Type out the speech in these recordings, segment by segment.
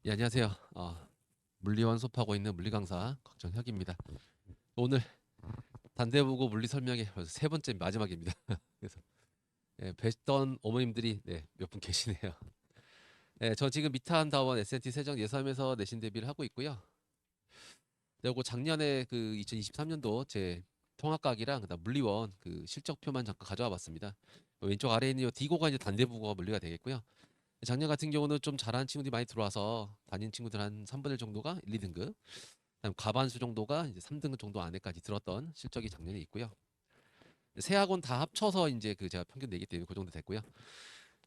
예, 안녕하세요. 물리원 수업하고 있는 물리강사 곽정혁입니다. 오늘 단대보고 물리 설명회 벌써 세 번째 마지막입니다. 그래서 뵀던 어머님들이 몇 분 계시네요. 저 지금 미타한다원 S&T 세정 예수함에서 내신 대비를 하고 있고요. 그리고 작년에 그 2023년도 제 통합각이랑 그다음 물리원 그 실적표만 잠깐 가져와 봤습니다. 왼쪽 아래에 있는 이 D고가 이제 단대부고가 물리가 되겠고요. 작년 같은 경우는 좀 잘하는 친구들이 많이 들어와서 다닌 친구들 한 3분의 1 정도가 1, 2등급, 그다음 과반수 정도가 이제 3등급 정도 안에까지 들었던 실적이 작년에 있고요. 세 학원 다 합쳐서 이제 그 제가 평균 내기 때문에 그 정도 됐고요.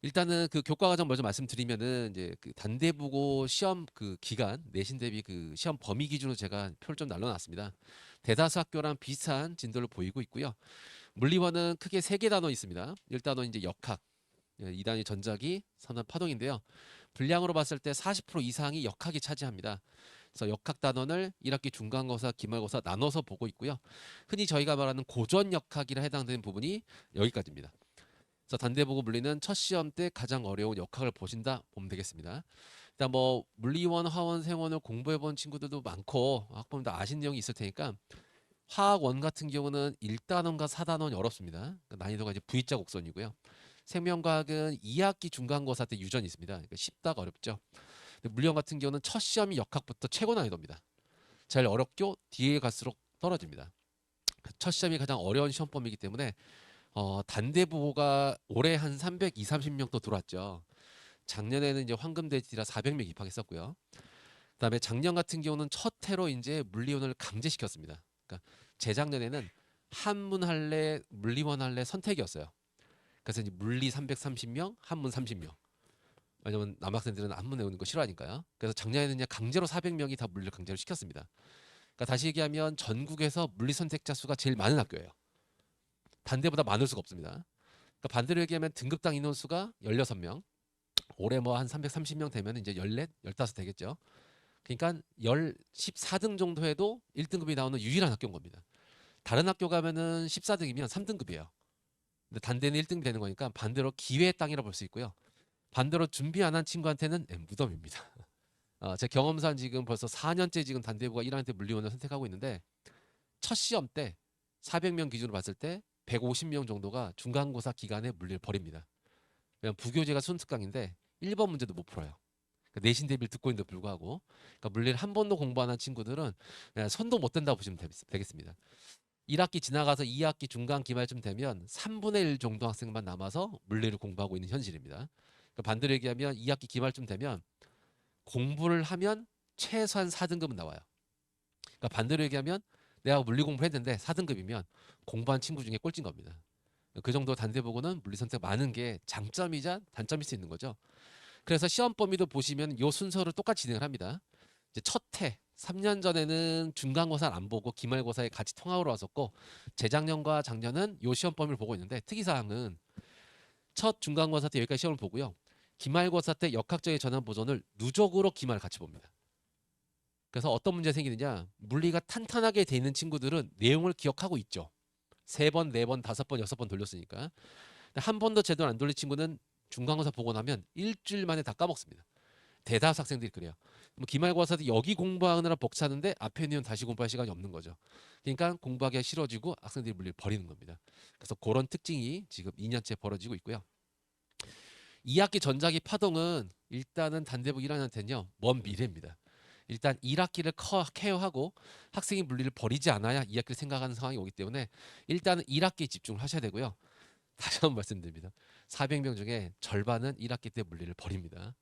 일단은 그 교과 과정 먼저 말씀드리면은 이제 그 단대부고 시험 그 기간 내신 대비 그 시험 범위 기준으로 제가 표를 좀 날려놨습니다. 대다수 학교랑 비슷한 진도를 보이고 있고요. 물리원은 크게 세 개 단원 있습니다. 1단원 이제 역학, 2단위 전자기, 3단 파동인데요. 분량으로 봤을 때 40% 이상이 역학이 차지합니다. 그래서 역학 단원을 1학기 중간고사, 기말고사 나눠서 보고 있고요. 흔히 저희가 말하는 고전 역학이라 해당되는 부분이 여기까지입니다. 그래서 단대보고 물리는 첫 시험 때 가장 어려운 역학을 보신다 보면 되겠습니다. 일단 뭐 물리원, 화원, 생원을 공부해본 친구들도 많고 학부모님도 아신 내용이 있을 테니까 화학원 같은 경우는 1단원과 4단원이 어렵습니다. 그러니까 난이도가 이제 V자 곡선이고요. 생명과학은 2학기 중간고사 때 유전이 있습니다. 그러니까 쉽다가 어렵죠. 근데 물리원 같은 경우는 첫 시험이 역학부터 최고 난이도입니다. 제일 어렵고 뒤에 갈수록 떨어집니다. 첫 시험이 가장 어려운 시험범이기 때문에 단대부호가 올해 한 320, 30명 또 들어왔죠. 작년에는 이제 황금돼지라 400명 입학했었고요. 그다음에 작년 같은 경우는 첫 해로 이제 물리원을 강제시켰습니다. 그러니까 재작년에는 한문 할래, 물리원 할래 선택이었어요. 그래서 이제 물리 330명, 한문 30명. 왜냐면 남학생들은 한문 외우는 거 싫어하니까요. 그래서 작년에는 그냥 강제로 400명이 다 물리를 강제로 시켰습니다. 그러니까 다시 얘기하면 전국에서 물리 선택자 수가 제일 많은 학교예요. 반대보다 많을 수가 없습니다. 그러니까 반대로 얘기하면 등급당 인원수가 16명. 올해 뭐 한 330명 되면 이제 14, 15 되겠죠. 그러니까 14등 정도 해도 1등급이 나오는 유일한 학교인 겁니다. 다른 학교 가면은 14등이면 3등급이에요. 근데 단대는 1등급 되는 거니까 반대로 기회의 땅이라 볼 수 있고요. 반대로 준비 안 한 친구한테는 무덤입니다. 제 경험상 지금 벌써 4년째 지금 단대부가 1학년 때 물리원을 선택하고 있는데 첫 시험 때 400명 기준으로 봤을 때 150명 정도가 중간고사 기간에 물리를 버립니다. 왜냐면 부교재가 순특강인데 1번 문제도 못 풀어요. 그러니까 내신 대비를 듣고 있는데 불구하고 그러니까 물리를 한 번도 공부 안 한 친구들은 그냥 손도 못 댄다고 보시면 되겠습니다. 1학기 지나가서 2학기 중간 기말쯤 되면 3분의 1 정도 학생만 남아서 물리를 공부하고 있는 현실입니다. 그러니까 반대로 얘기하면 2학기 기말쯤 되면 공부를 하면 최소한 4등급은 나와요. 그러니까 반대로 얘기하면 내가 물리 공부했는데 4등급이면 공부한 친구 중에 꼴찌인 겁니다. 그 정도 단대보고는 물리 선택 많은 게 장점이자 단점일 수 있는 거죠. 그래서 시험 범위도 보시면 이 순서를 똑같이 진행을 합니다. 이제 첫 해 3년 전에는 중간고사를 안 보고 기말고사에 같이 통합으로 왔었고 재작년과 작년은 이 시험 범위를 보고 있는데 특이사항은 첫 중간고사 때 여기까지 시험을 보고요. 기말고사 때 역학적인 전환 보존을 누적으로 기말을 같이 봅니다. 그래서 어떤 문제가 생기느냐 물리가 탄탄하게 돼 있는 친구들은 내용을 기억하고 있죠. 3번, 4번, 5번, 6번 돌렸으니까. 한 번도 제대로 안 돌린 친구는 중간고사 보고 나면 일주일 만에 다 까먹습니다. 대다수 학생들이 그래요. 기말고사도 여기 공부하느라 벅차는데 앞에 있는 다시 공부할 시간이 없는 거죠. 그러니까 공부하기가 싫어지고 학생들이 물리를 버리는 겁니다. 그래서 그런 특징이 지금 2년째 벌어지고 있고요. 2학기 전자기 파동은 일단은 단대부 1학년한테는요. 먼 미래입니다. 일단 1학기를 케어하고 학생이 물리를 버리지 않아야 2학기를 생각하는 상황이 오기 때문에 일단은 1학기에 집중을 하셔야 되고요. 다시 한번 말씀드립니다. 400명 중에 절반은 1학기 때 물리를 버립니다.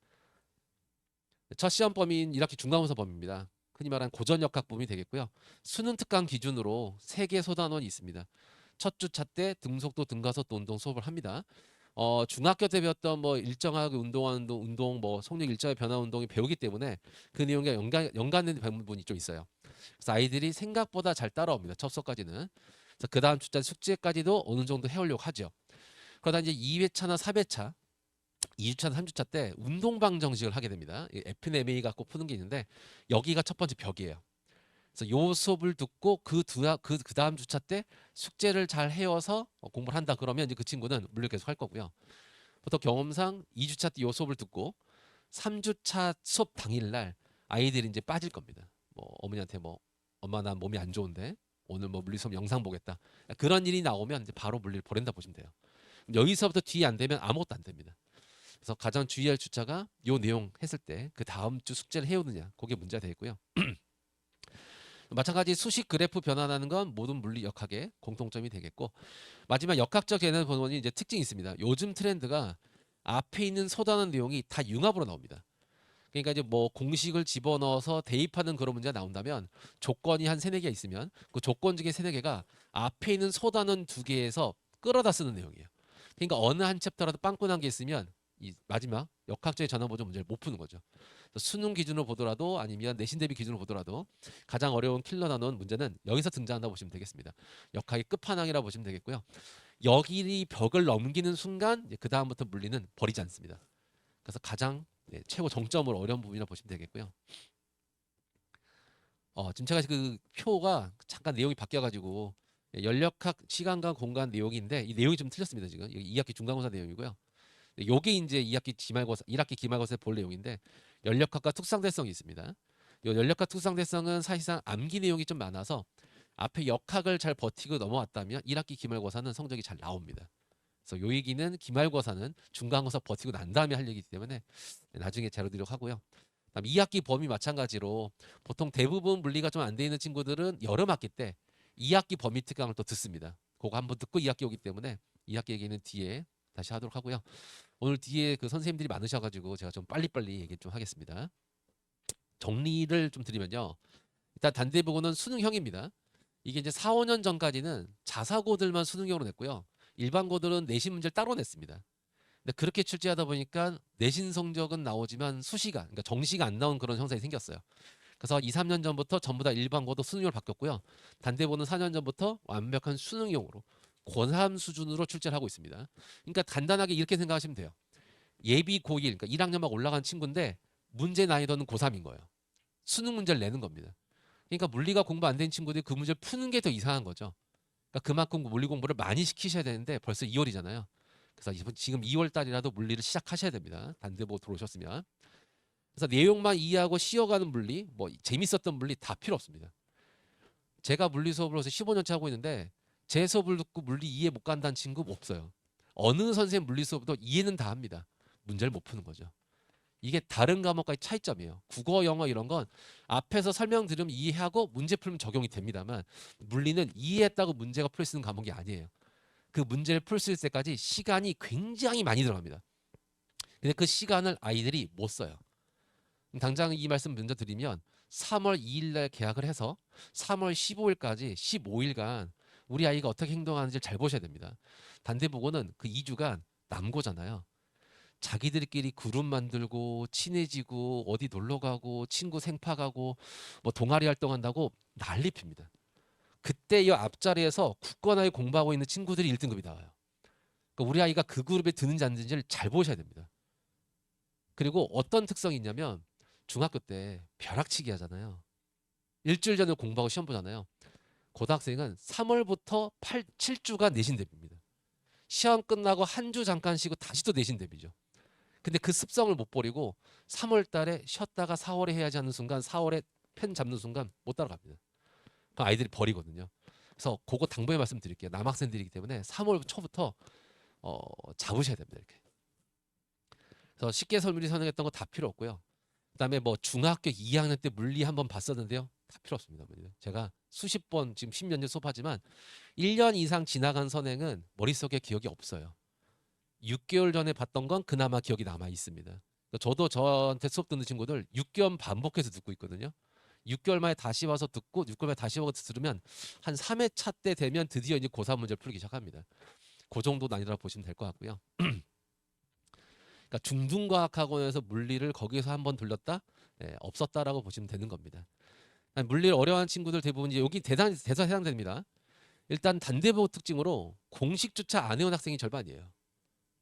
첫 시험 범위인 1학기 중간고사 범위입니다. 흔히 말하는 고전역학 범위 되겠고요. 수능 특강 기준으로 3개 소단원이 있습니다. 첫 주차 때 등속도 등가속도 운동 수업을 합니다. 중학교 때 배웠던 뭐 일정하게 운동하는 운동, 뭐 속력 일정의 변화 운동이 배우기 때문에 그 내용과 연관된 부분이 좀 있어요. 그래서 아이들이 생각보다 잘 따라옵니다. 첫 수업까지는. 그래서 그 다음 주차 숙제까지도 어느 정도 해오려고 하죠. 그러다 이제 2회차나 4회차 2주차, 3주차 때 운동방 정식을 하게 됩니다. FNMA 갖고 푸는 게 있는데 여기가 첫 번째 벽이에요. 그래서 요 수업을 듣고 그 다음 주차 때 숙제를 잘 해와서 공부를 한다 그러면 이제 그 친구는 물리 계속 할 거고요. 보통 경험상 2주차 때 요 수업을 듣고 3주차 수업 당일날 아이들이 이제 빠질 겁니다. 뭐 어머니한테 뭐 엄마 나 몸이 안 좋은데 오늘 뭐 물리 수업 영상 보겠다. 그런 일이 나오면 이제 바로 물리를 보낸다 보시면 돼요. 여기서부터 뒤에 안 되면 아무것도 안 됩니다. 그래서 가장 주의할 주차가 요 내용 했을 때 그 다음 주 숙제를 해오느냐 그게 문제가 되겠고요. 마찬가지 수식 그래프 변환하는 건 모든 물리 역학의 공통점이 되겠고 마지막 역학적 계산 번원이 이제 특징이 있습니다. 요즘 트렌드가 앞에 있는 소단원 내용이 다 융합으로 나옵니다. 그러니까 이제 뭐 공식을 집어넣어서 대입하는 그런 문제가 나온다면 조건이 한 세네 개 있으면 그 조건 중에 세네 개가 앞에 있는 소단원 두 개에서 끌어다 쓰는 내용이에요. 그러니까 어느 한 챕터라도 빵꾸난 게 있으면 이 마지막 역학적인 전환 보존 문제를 못 푸는 거죠. 수능 기준으로 보더라도 아니면 내신 대비 기준으로 보더라도 가장 어려운 킬러 나눈 문제는 여기서 등장한다고 보시면 되겠습니다. 역학의 끝판왕이라고 보시면 되겠고요. 여기 벽을 넘기는 순간 그 다음부터 물리는 버리지 않습니다. 그래서 가장 최고 정점으로 어려운 부분이라 보시면 되겠고요. 지금 제가 그 표가 잠깐 내용이 바뀌어가지고 연력학 시간과 공간 내용인데 이 내용이 좀 틀렸습니다. 지금 2학기 중간고사 내용이고요. 요게 이제 2학기 기말고사, 1학기 기말고사에 볼 내용인데 연력학과 특성대성이 있습니다. 요 연력학 특성대성은 사실상 암기 내용이 좀 많아서 앞에 역학을 잘 버티고 넘어왔다면 1학기 기말고사는 성적이 잘 나옵니다. 그래서 요 얘기는 기말고사는 중간고사 버티고 난 다음에 할 얘기이기 때문에 나중에 자료드리도록 하고요. 그다음 2학기 범위 마찬가지로 보통 대부분 물리가 좀 안 돼 있는 친구들은 여름 학기 때 2학기 범위 특강을 또 듣습니다. 그거 한번 듣고 2학기 오기 때문에 2학기 얘기는 뒤에 다시 하도록 하고요. 오늘 뒤에 그 선생님들이 많으셔가지고 제가 좀 빨리빨리 얘기 좀 하겠습니다. 정리를 좀 드리면요. 일단 단대부고는 수능형입니다. 이게 이제 4, 5년 전까지는 자사고들만 수능형으로 냈고요. 일반고들은 내신 문제를 따로 냈습니다. 근데 그렇게 출제하다 보니까 내신 성적은 나오지만 수시가, 그러니까 정시가 안 나온 그런 형상이 생겼어요. 그래서 2, 3년 전부터 전부 다 일반고도 수능형으로 바뀌었고요. 단대보는 4년 전부터 완벽한 수능형으로 고3 수준으로 출제를 하고 있습니다. 그러니까 간단하게 이렇게 생각하시면 돼요. 예비 고1, 그러니까 1학년 막 올라간 친구인데 문제 난이도는 고3인 거예요. 수능 문제를 내는 겁니다. 그러니까 물리가 공부 안 된 친구들이 그 문제를 푸는 게 더 이상한 거죠. 그러니까 그만큼 물리 공부를 많이 시키셔야 되는데 벌써 2월이잖아요. 그래서 지금 2월 달이라도 물리를 시작하셔야 됩니다. 단대보 들어오셨으면. 그래서 내용만 이해하고 쉬어가는 물리, 뭐 재밌었던 물리 다 필요 없습니다. 제가 물리 수업을 해서 15년째 하고 있는데 제 수업을 듣고 물리 이해 못 간다는 친구 없어요. 어느 선생님 물리 수업도 이해는 다 합니다. 문제를 못 푸는 거죠. 이게 다른 과목과의 차이점이에요. 국어, 영어 이런 건 앞에서 설명 들으면 이해하고 문제 풀면 적용이 됩니다만 물리는 이해했다고 문제가 풀릴 수 있는 과목이 아니에요. 그 문제를 풀 수 있을 때까지 시간이 굉장히 많이 들어갑니다. 근데 그 시간을 아이들이 못 써요. 당장 이 말씀 먼저 드리면 3월 2일 날 계약을 해서 3월 15일까지 15일간 우리 아이가 어떻게 행동하는지 잘 보셔야 됩니다. 단대보고는 그 2주간 남고잖아요. 자기들끼리 그룹 만들고 친해지고 어디 놀러 가고 친구 생파 가고 뭐 동아리 활동한다고 난리 핍니다. 그때 이 앞자리에서 굳건하게 공부하고 있는 친구들이 1등급이 나와요. 그러니까 우리 아이가 그 그룹에 드는지 안 드는지를 잘 보셔야 됩니다. 그리고 어떤 특성이 있냐면 중학교 때 벼락치기 하잖아요. 일주일 전에 공부하고 시험 보잖아요. 고등학생은 3월부터 7주가 내신 대비입니다. 시험 끝나고 한 주 잠깐 쉬고 다시 또 내신 대비죠. 근데 그 습성을 못 버리고 3월 달에 쉬었다가 4월에 해야지 하는 순간 4월에 펜 잡는 순간 못 따라갑니다. 그 아이들이 버리거든요. 그래서 그거 당부의 말씀 드릴게요. 남학생들이기 때문에 3월 초부터 잡으셔야 됩니다. 이렇게. 그래서 쉽게 물리 선행했던 거 다 필요 없고요. 그다음에 뭐 중학교 2학년 때 물리 한번 봤었는데요. 다 필요 없습니다. 제가 수십 번 지금 10년째 수업하지만 1년 이상 지나간 선행은 머릿속에 기억이 없어요. 6개월 전에 봤던 건 그나마 기억이 남아 있습니다. 그러니까 저도 저한테 수업 듣는 친구들 6개월 반복해서 듣고 있거든요. 6개월 만에 다시 와서 듣고 6개월 만에 다시 와서 들으면 한 3회차 때 되면 드디어 이제 고3 문제를 풀기 시작합니다. 그 정도 난이도라 보시면 될 것 같고요. 그러니까 중등과학학원에서 물리를 거기서 한번 돌렸다? 없었다라고 보시면 되는 겁니다. 물리를 어려워하는 친구들 대부분 이제 여기 대사 해당됩니다. 일단 단대보 특징으로 공식 주차 안 해온 학생이 절반이에요.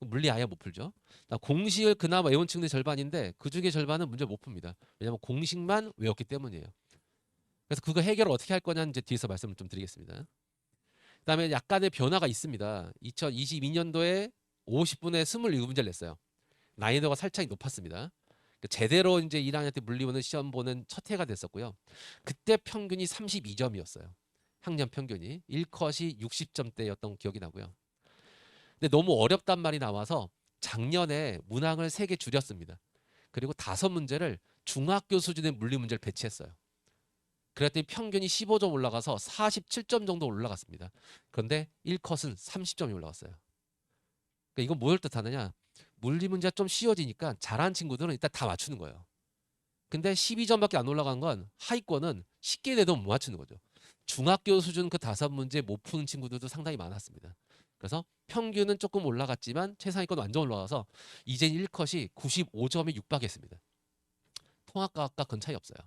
물리 아예 못 풀죠. 공식을 그나마 외운 친구들이 절반인데 그 중에 절반은 문제 못 풉니다. 왜냐하면 공식만 외웠기 때문이에요. 그래서 그거 해결을 어떻게 할 거냐는 이제 뒤에서 말씀을 좀 드리겠습니다. 그다음에 약간의 변화가 있습니다. 2022년도에 50분에 27문제를 냈어요. 난이도가 살짝 높았습니다. 제대로 이제 1학년 때 물리원을 시험 보는 첫 해가 됐었고요. 그때 평균이 32점이었어요. 학년 평균이 1컷이 60점대였던 기억이 나고요. 근데 너무 어렵단 말이 나와서 작년에 문항을 3개 줄였습니다. 그리고 5문제를 중학교 수준의 물리 문제를 배치했어요. 그랬더니 평균이 15점 올라가서 47점 정도 올라갔습니다. 그런데 1컷은 30점이 올라갔어요. 그러니까 이건 뭘 뜻하느냐? 물리 문제가 좀 쉬워지니까 잘하는 친구들은 일단 다 맞추는 거예요. 근데 12점밖에 안 올라간 건 하위권은 쉽게 내도 못 맞추는 거죠. 중학교 수준 그 5문제 못 푸는 친구들도 상당히 많았습니다. 그래서 평균은 조금 올라갔지만 최상위권 완전 올라가서 이제 1컷이 95점에 육박했습니다. 통합과학과 건 차이 없어요.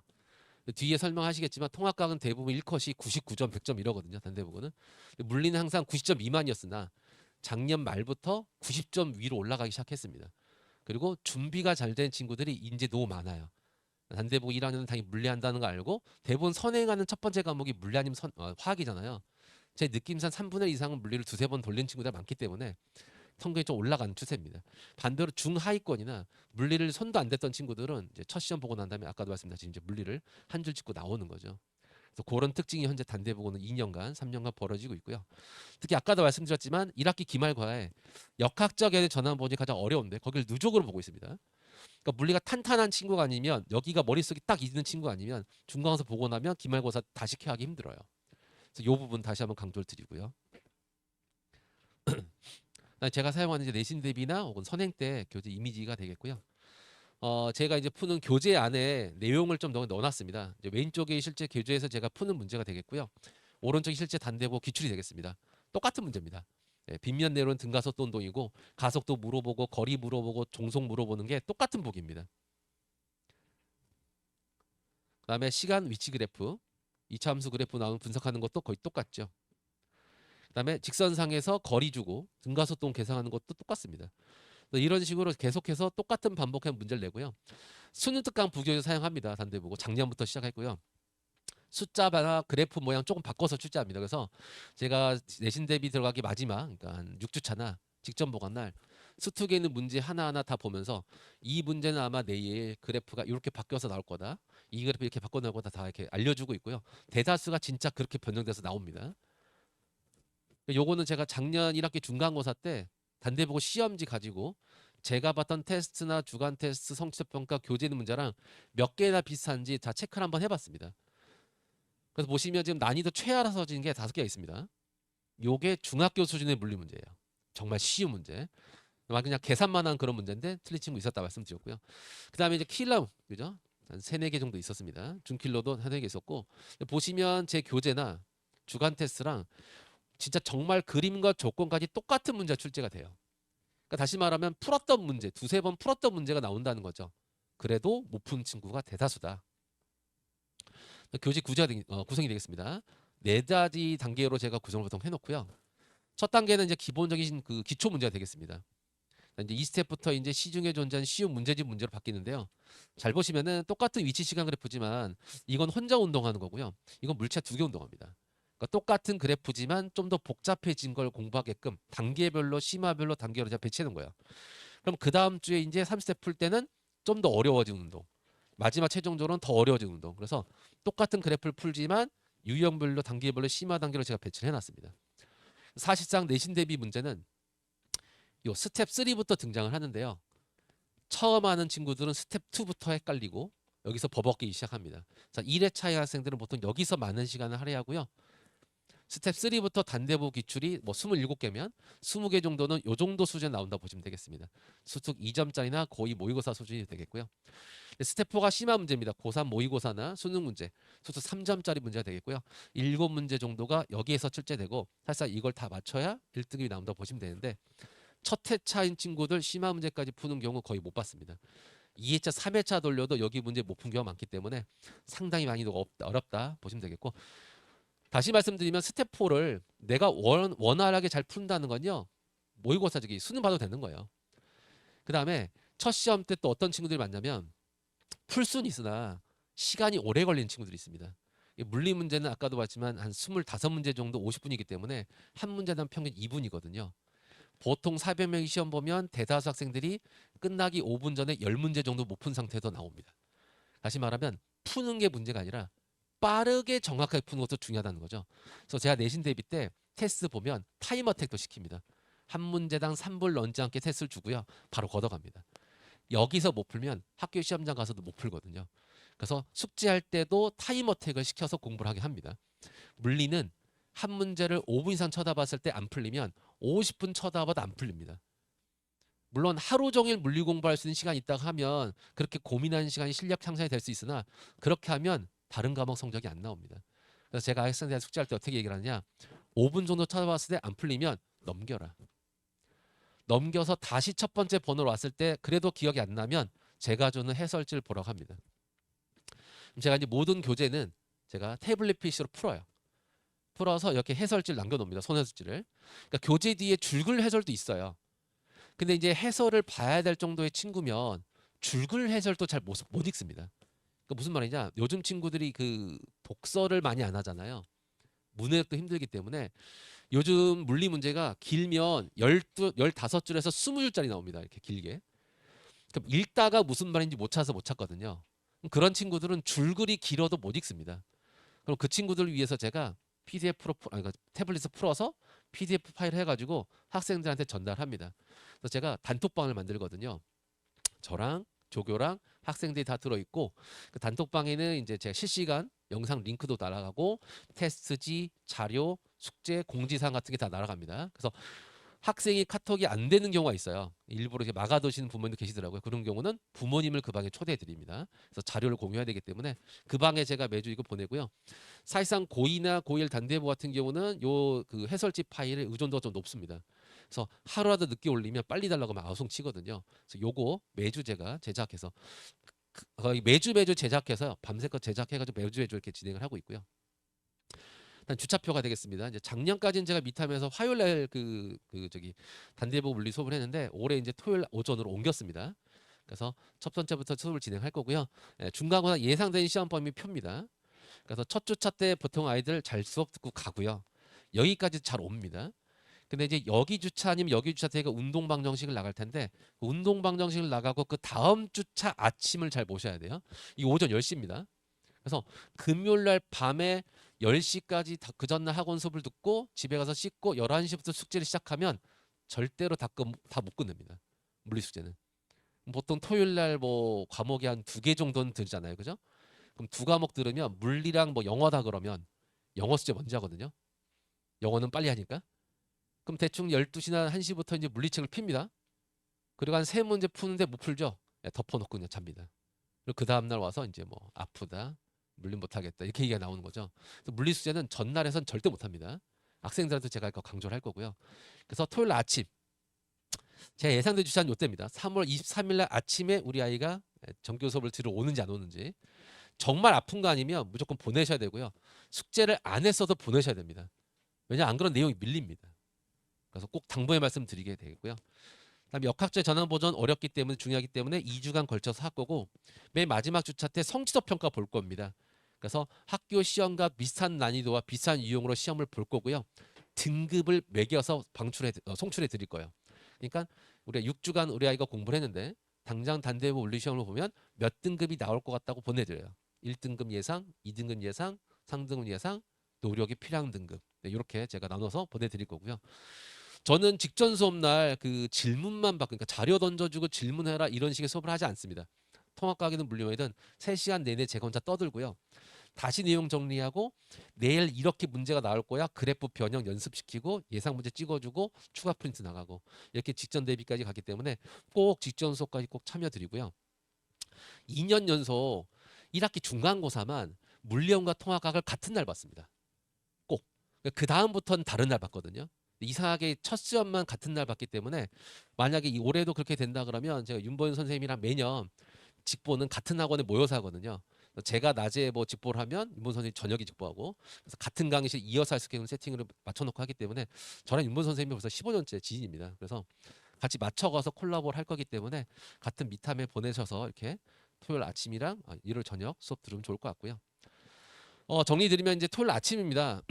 뒤에 설명하시겠지만 통합과학은 대부분 1컷이 99점, 100점 이러거든요. 단대부고는. 물리는 항상 90점 미만이었으나 작년 말부터 90점 위로 올라가기 시작했습니다. 그리고 준비가 잘 된 친구들이 이제 너무 많아요. 단대부고 1학년은 당연히 물리한다는 거 알고 대부분 선행하는 첫 번째 과목이 물리 아니면 화학이잖아요. 제 느낌상 3분의 1 이상은 물리를 2-3번 돌린 친구들 많기 때문에 성적이 좀 올라가는 추세입니다. 반대로 중하위권이나 물리를 손도 안 댔던 친구들은 이제 첫 시험 보고 난 다음에 아까도 말씀드렸듯이 이제 물리를 한 줄 찍고 나오는 거죠. 그래서 그런 특징이 현재 단대부고는 2년간, 3년간 벌어지고 있고요. 특히 아까도 말씀드렸지만 1학기 기말과에 역학적 애들 전환 보니 가장 어려운데 거기를 누적으로 보고 있습니다. 그러니까 물리가 탄탄한 친구가 아니면 여기가 머릿속에 딱 있는 친구가 아니면 중간고사 보고 나면 기말고사 다시 케어하기 힘들어요. 그래서 이 부분 다시 한번 강조를 드리고요. 제가 사용하는 이제 내신 대비나 혹은 선행 때 교재 이미지가 되겠고요. 제가 이제 푸는 교재 안에 내용을 좀 넣어놨습니다. 이제 왼쪽이 실제 교재에서 제가 푸는 문제가 되겠고요. 오른쪽이 실제 단대고 기출이 되겠습니다. 똑같은 문제입니다. 빗면 내로는 등가속도 운동이고 가속도 물어보고 거리 물어보고 종속 물어보는 게 똑같은 보기입니다. 그다음에 시간 위치 그래프, 이차함수 그래프 나오면 분석하는 것도 거의 똑같죠. 그다음에 직선상에서 거리 주고 등가속도 계산하는 것도 똑같습니다. 이런 식으로 계속해서 똑같은 반복한 문제를 내고요. 수능 특강 부교재 사용합니다. 단대보고 작년부터 시작했고요. 숫자나 그래프 모양 조금 바꿔서 출제합니다. 그래서 제가 내신 대비 들어가기 마지막, 그러니까 한 6주차나 직전 보관 날 수특에 있는 문제 하나하나 다 보면서 이 문제는 아마 내일 그래프가 이렇게 바뀌어서 나올 거다. 이 그래프 이렇게 바꿔 나올 거다 다 이렇게 알려주고 있고요. 대다수가 진짜 그렇게 변경돼서 나옵니다. 요거는 제가 작년 1학기 중간고사 때 단대보고 시험지 가지고 제가 봤던 테스트나 주간 테스트 성취평가 교재 있는 문제랑 몇 개나 비슷한지 다 체크를 한번 해봤습니다. 그래서 보시면 지금 난이도 최하라 써진 게 5개가 있습니다. 요게 중학교 수준의 물리 문제예요. 정말 쉬운 문제. 그냥 계산만 한 그런 문제인데 틀린 친구 있었다 말씀드렸고요. 그 다음에 이제 킬러, 그죠? 한 3-4개 정도 있었습니다. 중킬러도 1-4개 있었고 보시면 제 교재나 주간 테스트랑 진짜 정말 그림과 조건까지 똑같은 문제가 출제가 돼요. 그러니까 다시 말하면 풀었던 문제, 2-3번 풀었던 문제가 나온다는 거죠. 그래도 못 푼 친구가 대다수다. 교재 구성이 되겠습니다. 4가지 단계로 제가 구성을 보통 해놓고요. 첫 단계는 이제 기본적인 그 기초 문제가 되겠습니다. 이제 2스텝부터 이제 시중에 존재하는 쉬운 문제집 문제로 바뀌는데요. 잘 보시면은 똑같은 위치 시간 그래프지만 이건 혼자 운동하는 거고요. 이건 물체 2개 운동합니다. 그러니까 똑같은 그래프지만 좀 더 복잡해진 걸 공부하게끔 단계별로 심화별로 단계로 제가 배치해 놓은 거예요. 그럼 그 다음 주에 이제 3스텝 풀 때는 좀 더 어려워진 운동. 마지막 최종적으로는 더 어려워진 운동. 그래서 똑같은 그래프를 풀지만 유형별로 단계별로 심화 단계로 제가 배치를 해놨습니다. 사실상 내신 대비 문제는 요 스텝 3부터 등장을 하는데요. 처음 하는 친구들은 스텝 2부터 헷갈리고 여기서 버벅이기 시작합니다. 자, 1회차의 학생들은 보통 여기서 많은 시간을 할애하고요. 스텝 3부터 단대보 기출이 뭐 27개면 20개 정도는 요 정도 수준에 나온다 보시면 되겠습니다. 수특 2점짜리나 거의 모의고사 수준이 되겠고요. 스텝 4가 심화 문제입니다. 고3 모의고사나 수능 문제, 수특 3점짜리 문제가 되겠고요. 7문제 정도가 여기에서 출제되고 사실상 이걸 다 맞춰야 1등급이 나온다 보시면 되는데 첫 회차인 친구들 심화 문제까지 푸는 경우 거의 못 봤습니다. 2회차, 3회차 돌려도 여기 문제 못 푼 경우가 많기 때문에 상당히 많이도 어렵다 보시면 되겠고 다시 말씀드리면 스텝 4를 내가 원활하게 잘 푼다는 건요. 모의고사 저기 수능 봐도 되는 거예요. 그 다음에 첫 시험 때 또 어떤 친구들이 많냐면 풀 수는 있으나 시간이 오래 걸리는 친구들이 있습니다. 물리 문제는 아까도 봤지만 한 25문제 정도 50분이기 때문에 한 문제당 평균 2분이거든요. 보통 400명이 시험 보면 대다수 학생들이 끝나기 5분 전에 10문제 정도 못 푼 상태에서 나옵니다. 다시 말하면 푸는 게 문제가 아니라 빠르게 정확하게 푸는 것도 중요하다는 거죠. 그래서 제가 내신 대비 때 테스트 보면 타임 어택도 시킵니다. 한 문제당 3분 런지 않게 테스트를 주고요. 바로 걷어갑니다. 여기서 못 풀면 학교 시험장 가서도 못 풀거든요. 그래서 숙제할 때도 타임 어택을 시켜서 공부를 하게 합니다. 물리는 한 문제를 5분 이상 쳐다봤을 때 안 풀리면 50분 쳐다봐도 안 풀립니다. 물론 하루 종일 물리 공부할 수 있는 시간이 있다고 하면 그렇게 고민하는 시간이 실력 향상이 될 수 있으나 그렇게 하면 다른 과목 성적이 안 나옵니다. 그래서 제가 학생들한테 숙제할 때 어떻게 얘기를 하냐, 5분 정도 쳐다봤을 때 안 풀리면 넘겨라. 넘겨서 다시 첫 번째 번호로 왔을 때 그래도 기억이 안 나면 제가 주는 해설지를 보라고 합니다. 제가 이제 모든 교재는 제가 태블릿 PC로 풀어요. 풀어서 이렇게 해설지를 남겨놓습니다. 손해설지를. 그러니까 교재 뒤에 줄글 해설도 있어요. 근데 이제 해설을 봐야 될 정도의 친구면 줄글 해설도 잘 못 읽습니다. 그러니까 무슨 말이냐? 요즘 친구들이 그 독서를 많이 안 하잖아요. 문해력도 힘들기 때문에 요즘 물리 문제가 길면 15줄에서 20줄짜리 나옵니다. 이렇게 길게. 그럼 읽다가 무슨 말인지 못 찾아서 못 찾거든요. 그런 친구들은 줄글이 길어도 못 읽습니다. 그럼 그 친구들을 위해서 제가 PDF로 그러니까 태블릿을 풀어서 PDF 파일 해가지고 학생들한테 전달합니다. 그래서 제가 단톡방을 만들거든요. 저랑 조교랑 학생들이 다 들어있고 그 단톡방에는 이제 제가 실시간 영상 링크도 날아가고 테스트지, 자료, 숙제, 공지사항 같은 게 다 날아갑니다. 그래서 학생이 카톡이 안 되는 경우가 있어요. 일부러 이렇게 막아두시는 부모님도 계시더라고요. 그런 경우는 부모님을 그 방에 초대해 드립니다. 그래서 자료를 공유해야 되기 때문에 그 방에 제가 매주 이거 보내고요. 사실상 고2나 고1 단대부 같은 경우는 요 그 해설지 파일의 의존도가 좀 높습니다. 그래서 하루라도 늦게 올리면 빨리 달라고 막 아우성 치거든요. 그래서 요거 매주 제가 제작해서 거의 매주 제작해서 밤새껏 제작해가지고 매주 이렇게 진행을 하고 있고요. 일단 주차표가 되겠습니다. 이제 작년까지는 제가 미탐에서 화요일날 저기 단대부 물리 수업을 했는데 올해 이제 토요일 오전으로 옮겼습니다. 그래서 첫 번째부터 수업을 진행할 거고요. 중간고사 예상되는 시험 범위 표입니다. 그래서 첫 주차 때 보통 아이들 잘 수업 듣고 가고요. 여기까지 잘 옵니다. 근데 이제 여기 주차 아니면 여기 주차 때가 운동 방정식을 나갈 텐데 그 운동 방정식을 나가고 그 다음 주차 아침을 잘 보셔야 돼요. 이 오전 10시입니다. 그래서 금요일 날 밤에 10시까지 그 전날 학원 수업을 듣고 집에 가서 씻고 11시부터 숙제를 시작하면 절대로 다 못 끝냅니다. 물리 숙제는. 보통 토요일 날 뭐 과목이 한 2개 정도는 들잖아요. 그죠? 그럼 2과목 들으면 물리랑 뭐 영어다 그러면 영어 숙제 먼저 하거든요. 영어는 빨리 하니까. 그럼 대충 12시나 1시부터 이제 물리책을 핍니다. 그리고 한 3문제 푸는데 못 풀죠. 덮어놓고 그냥 잡니다. 그리고 그 다음날 와서 이제 뭐 아프다, 물리 못하겠다 이렇게 얘기가 나오는 거죠. 그래서 물리 숙제는 전날에선 절대 못합니다. 학생들한테 제가 이거 강조를 할 거고요. 그래서 토요일 아침 제 예상된 주차는 이때입니다. 3월 23일 날 아침에 우리 아이가 정규 수업을 들어 오는지 안 오는지. 정말 아픈 거 아니면 무조건 보내셔야 되고요. 숙제를 안 했어도 보내셔야 됩니다. 왜냐 안 그런 내용이 밀립니다. 그래서 꼭 당부의 말씀 드리게 되겠고요. 그다음에 역학제 전환 보전 어렵기 때문에 중요하기 때문에 2주간 걸쳐서 할 거고 맨 마지막 주차 때 성취도 평가 볼 겁니다. 그래서 학교 시험과 비슷한 난이도와 비슷한 유형으로 시험을 볼 거고요. 등급을 매겨서 송출해 드릴 거예요. 그러니까 우리가 6주간 우리 아이가 공부를 했는데 당장 단대부 물리 시험을 보면 몇 등급이 나올 것 같다고 보내드려요. 1등급 예상, 2등급 예상, 3등급 예상, 노력이 필요한 등급. 네, 이렇게 제가 나눠서 보내드릴 거고요. 저는 직전 수업 날 그 질문만 받고 그러니까 자료 던져주고 질문해라 이런 식의 수업을 하지 않습니다. 통합과학이든 물리원이든 3시간 내내 제가 혼자 떠들고요. 다시 내용 정리하고 내일 이렇게 문제가 나올 거야. 그래프 변형 연습시키고 예상 문제 찍어주고 추가 프린트 나가고 이렇게 직전 대비까지 가기 때문에 꼭 직전 수업까지 꼭 참여드리고요. 2년 연속 1학기 중간고사만 물리원과 통합과학을 같은 날 봤습니다. 꼭. 그 다음부터는 다른 날 봤거든요. 이상하게 첫 시험만 같은 날 봤기 때문에 만약에 올해도 그렇게 된다 그러면 제가 윤보현 선생님이랑 매년 직보는 같은 학원에 모여서 하거든요. 제가 낮에 뭐 직보를 하면 윤보현 선생님 저녁에 직보하고 그래서 같은 강의실 이어서 할 수 있는 세팅을 맞춰놓고 하기 때문에 저랑 윤보현 선생님이 벌써 15년째 지인입니다. 그래서 같이 맞춰가서 콜라보를 할 거기 때문에 같은 미탐에 보내셔서 이렇게 토요일 아침이랑 일요일 저녁 수업 들으면 좋을 것 같고요. 정리 드리면 이제 토요일 아침입니다.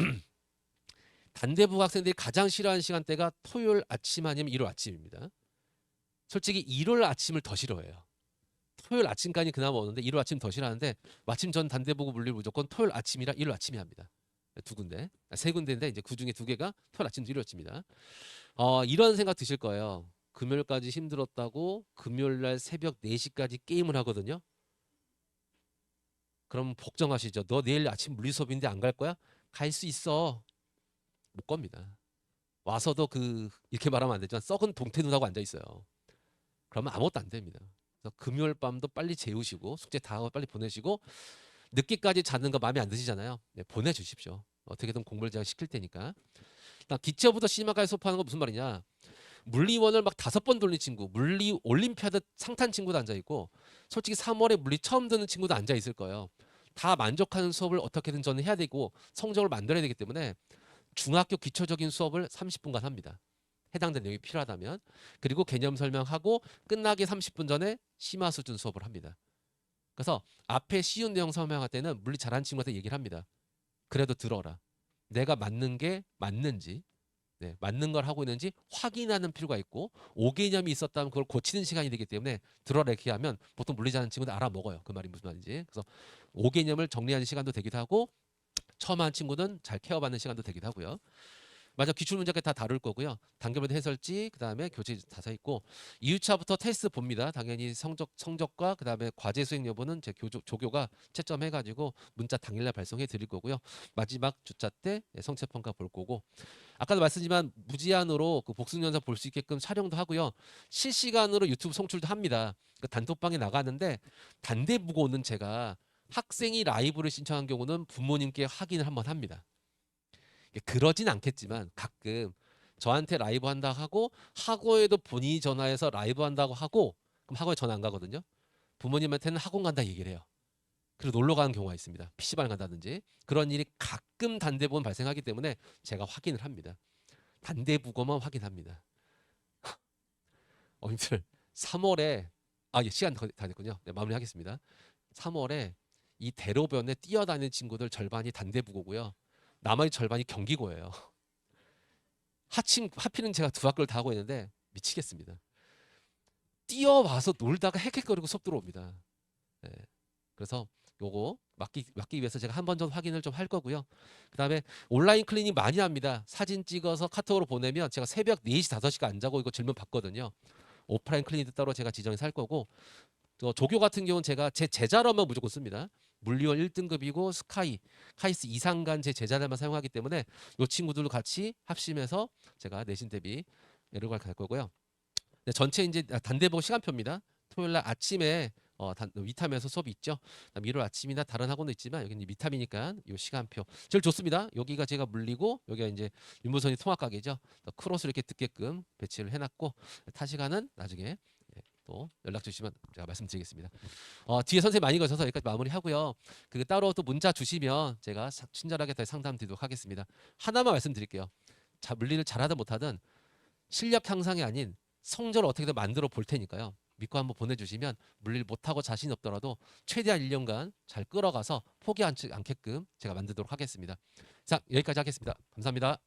단대부 학생들이 가장 싫어하는 시간대가 토요일 아침 아니면 일요일 아침입니다. 솔직히 일요일 아침을 더 싫어해요. 토요일 아침까지 그나마 오는데 일요일 아침 더 싫어하는데 마침 전 단대보고 물리를 무조건 토요일 아침이라 일요일 아침에 합니다. 두 군데, 세 군데인데 이제 그 중에 두 개가 토요일 아침, 일요일 아침입니다. 이런 생각 드실 거예요. 금요일까지 힘들었다고 금요일 날 새벽 4시까지 게임을 하거든요. 그럼 걱정하시죠. 너 내일 아침 물리 수업인데 안 갈 거야? 갈 수 있어. 못 겁니다. 와서도 이렇게 말하면 안 되지만 썩은 동태 눈하고 앉아 있어요. 그러면 아무것도 안 됩니다. 그래서 금요일 밤도 빨리 재우시고 숙제 다 하고 빨리 보내시고 늦게까지 자는 거 마음에 안 드시잖아요. 네, 보내주십시오. 어떻게든 공부를 제가 시킬 테니까. 기초부터 시마까지 수업하는 거 무슨 말이냐? 물리원을 막 5번 돌린 친구, 물리 올림피아드 상탄 친구도 앉아 있고, 솔직히 3월에 물리 처음 듣는 친구도 앉아 있을 거예요. 다 만족하는 수업을 어떻게든 저는 해야 되고 성적을 만들어야 되기 때문에 중학교 기초적인 수업을 30분간 합니다. 해당된 내용이 필요하다면. 그리고 개념 설명하고 끝나기 30분 전에 심화 수준 수업을 합니다. 그래서 앞에 쉬운 내용 설명할 때는 물리 잘하는 친구한테 얘기를 합니다. 그래도 들어라. 내가 맞는 게 맞는지, 네, 맞는 걸 하고 있는지 확인하는 필요가 있고, 오개념이 있었다면 그걸 고치는 시간이 되기 때문에 들어라 이렇게 하면 보통 물리 잘하는 친구들 알아먹어요. 그 말이 무슨 말인지. 그래서 오개념을 정리하는 시간도 되기도 하고, 처음 하는 친구는 잘 케어받는 시간도 되기도 하고요. 맞아, 기출 문제까지 다 다룰 거고요. 단계별 해설지, 그 다음에 교재 다 써 있고 2주차부터 테스트 봅니다. 당연히 성적과 그 다음에 과제 수행 여부는 제 조교가 채점해가지고 문자 당일날 발송해 드릴 거고요. 마지막 주차 때 성취 평가 볼 거고, 아까도 말씀드리지만 무제한으로 그 복습 영상 볼 수 있게끔 촬영도 하고요. 실시간으로 유튜브 송출도 합니다. 그 단톡방에 나가는데 단대부고는 제가 학생이 라이브를 신청한 경우는 부모님께 확인을 한번 합니다. 그러진 않겠지만 가끔 저한테 라이브 한다 하고 학원에도 본인이 전화해서 라이브 한다고 하고 그럼 학원에 전화 안 가거든요. 부모님한테는 학원 간다 얘기를 해요. 그리고 놀러 가는 경우가 있습니다. PC방 간다든지. 그런 일이 가끔 단대부는 발생하기 때문에 제가 확인을 합니다. 단대부고만 확인합니다. 어님들 3월에 예, 시간 다 됐군요. 네, 마무리하겠습니다. 3월에 이 대로변에 뛰어다니는 친구들 절반이 단대부고고요. 나머지 절반이 경기고예요. 하필은 제가 두 학교를 다 하고 있는데 미치겠습니다. 뛰어와서 놀다가 헥헥거리고 수업 들어옵니다. 네. 그래서 요거 막기 위해서 제가 한 번 전 확인을 좀 할 거고요. 그 다음에 온라인 클리닉 많이 합니다. 사진 찍어서 카톡으로 보내면 제가 새벽 4시, 5시가 안 자고 이거 질문 받거든요. 오프라인 클리닉 따로 제가 지정해서 할 거고, 조교 같은 경우는 제가 제 제자로만 무조건 씁니다. 물리원 1등급이고 카이스 이상간 제 제자들만 사용하기 때문에 이 친구들도 같이 합심해서 제가 내신 대비 에르갈 갈 거고요. 네, 전체 이제 단대보고 시간표입니다. 토요일 날 아침에 위탐에서 수업이 있죠. 일요일 아침이나 다른 학원도 있지만 여기는 위탐이니까 이 시간표 제일 좋습니다. 여기가 제가 물리고 여기가 이제 윤무선이 통합가게죠. 크로스 이렇게 듣게끔 배치를 해놨고 타 시간은 나중에 또 연락 주시면 제가 말씀드리겠습니다. 뒤에 선생님 많이 거셔서 여기까지 마무리하고요. 따로 또 문자 주시면 제가 친절하게 더 상담 드리도록 하겠습니다. 하나만 말씀드릴게요. 물리를 잘하든 못하든 실력 향상이 아닌 성적을 어떻게든 만들어 볼 테니까요. 믿고 한번 보내주시면 물리를 못하고 자신 없더라도 최대한 1년간 잘 끌어가서 포기하지 않게끔 제가 만들도록 하겠습니다. 자, 여기까지 하겠습니다. 감사합니다.